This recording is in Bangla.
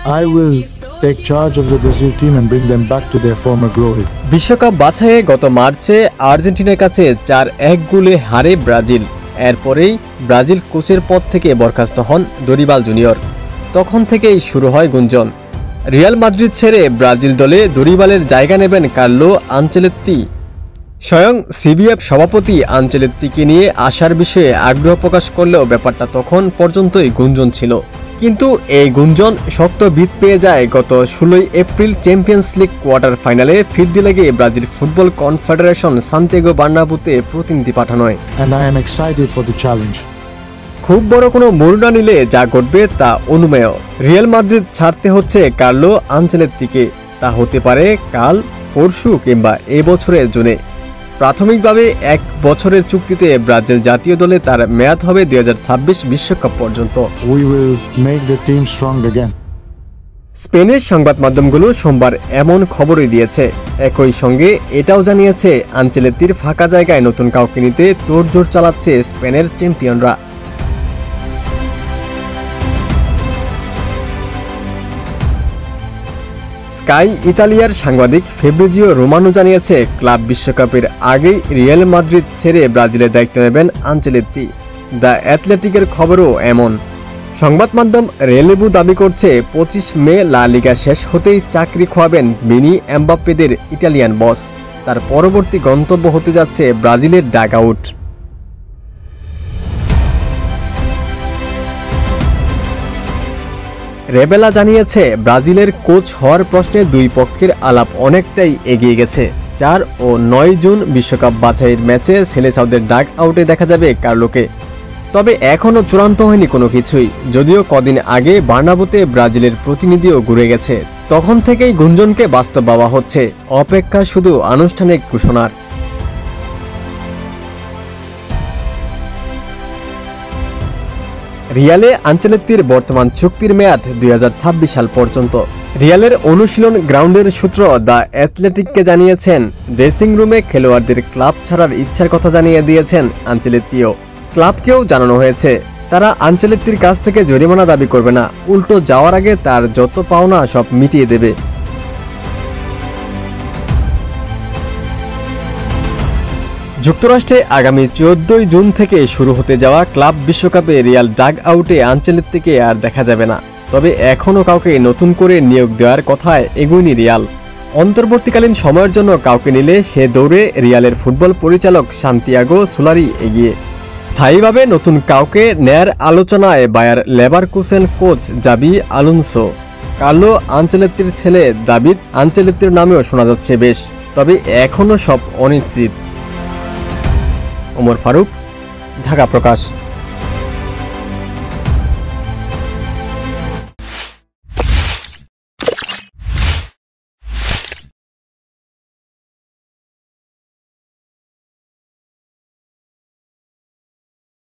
I will take charge of the Brazil team and bring them back to their former glory. বিশ্বকাপ বাছাইয়ে গত মার্চে আর্জেন্টিনার কাছে 4-1 গোলে হারে ব্রাজিল। এরপরেই ব্রাজিল কোচের পদ থেকে বরখাস্ত হন দরিবাল জুনিয়র। তখন থেকেই শুরু হয় গুঞ্জন, রিয়াল মাদ্রিদ ছেড়ে ব্রাজিল দলে দরিবালের জায়গা নেবেন কার্লো আনচেলত্তি। স্বয়ং সিবিএফ সভাপতি আনচেলত্তিকে নিয়ে আসার বিষয়ে আগ্রহ প্রকাশ করলেও ব্যাপারটা তখন পর্যন্তই গুঞ্জন ছিল। কিন্তু এই গুঞ্জন শক্ত ভিত পেয়ে যায় গত 16 এপ্রিল চ্যাম্পিয়ন্স লিগ কোয়ার্টার ফাইনালে ফিরতি লেগে ব্রাজিল ফুটবল কনফেডারেশন সান্তিয়াগো বার্নাব্যুতে প্রতিনিধি পাঠানোয়। And I am excited for the challenge. খুব বড় কোনো মোড় না নিলে যা ঘটবে তা অনুমেয়। রিয়াল মাদ্রিদ ছাড়তে হচ্ছে কার্লো আনচেলত্তিকে। তা হতে পারে কাল, পরশু কিংবা এবছরের জুনে। প্রাথমিকভাবে 1 বছরের চুক্তিতে ব্রাজিল জাতীয় দলে তার মেয়াদ হবে 2026 বিশ্বকাপ পর্যন্ত। We will make the team strong again. স্পেনের সংবাদ মাধ্যমগুলো সোমবার এমন খবরই দিয়েছে। একই সঙ্গে এটাও জানিয়েছে আনচেলত্তির ফাঁকা জায়গায় নতুন কাউকে নিতে তোড়জোড় চালাচ্ছে স্পেনের চ্যাম্পিয়নরা। স্কাই ইতালিয়ার সাংবাদিক ফেব্রিজিও রোমানো জানিয়েছে, ক্লাব বিশ্বকাপের আগেই রিয়াল মাদ্রিদ ছেড়ে ব্রাজিলের দায়িত্ব নেবেন আনচেলত্তি। দ্য অ্যাথলেটিকের খবরও এমন। সংবাদ মাধ্যম রেলেবু দাবি করছে 25 মে লা লিগা শেষ হতেই চাকরি খোয়াবেন ভিনি এমবাপ্পেদের ইটালিয়ান বস। তার পরবর্তী গন্তব্য হতে যাচ্ছে ব্রাজিলের ডাগ আউট। রেবেলা জানিয়েছে, ব্রাজিলের কোচ হওয়ার প্রশ্নে দুই পক্ষের আলাপ অনেকটাই এগিয়ে গেছে। 4 ও 9 জুন বিশ্বকাপ বাছাইয়ের ম্যাচে সেলেসাওদের ডাগ আউটে দেখা যাবে কার্লোকে। তবে এখনও চূড়ান্ত হয়নি কোনো কিছুই। যদিও কদিন আগে বার্নাব্যুতে ব্রাজিলের প্রতিনিধিও ঘুরে গেছে। তখন থেকেই গুঞ্জনকে বাস্তব ভাবা হচ্ছে, অপেক্ষা শুধু আনুষ্ঠানিক ঘোষণার। রিয়ালে আনচেলত্তির বর্তমান চুক্তির মেয়াদ 2026 সাল পর্যন্ত। রিয়ালের অনুশীলন গ্রাউন্ডের সূত্র দ্য অ্যাথলেটিককে জানিয়েছেন, ড্রেসিং রুমে খেলোয়াড়দের ক্লাব ছাড়ার ইচ্ছার কথা জানিয়ে দিয়েছেন আনচেলত্তিও। ক্লাবকেও জানানো হয়েছে, তারা আনচেলত্তির কাছ থেকে জরিমানা দাবি করবে না, উল্টো যাওয়ার আগে তার যত পাওনা সব মিটিয়ে দেবে। যুক্তরাষ্ট্রে আগামী 14 জুন থেকে শুরু হতে যাওয়া ক্লাব বিশ্বকাপে রিয়াল ডাগ আউটে আনচেলত্তিকে আর দেখা যাবে না। তবে এখনও কাউকে নতুন করে নিয়োগ দেওয়ার কথায় এগোয়নি রিয়াল। অন্তর্বর্তীকালীন সময়ের জন্য কাউকে নিলে সে দৌড়ে রিয়ালের ফুটবল পরিচালক সান্তিয়াগো সোলারি এগিয়ে। স্থায়ীভাবে নতুন কাউকে নেয়ার আলোচনায় Bayer Leverkusen coach Xabi Alonso. Carlo আনচেলত্তির ছেলে দাভিদ আনচেলত্তির নামেও শোনা যাচ্ছে বেশ। তবে এখনও সব অনিশ্চিত। ওমর ফারুক, ঢাকা প্রকাশ।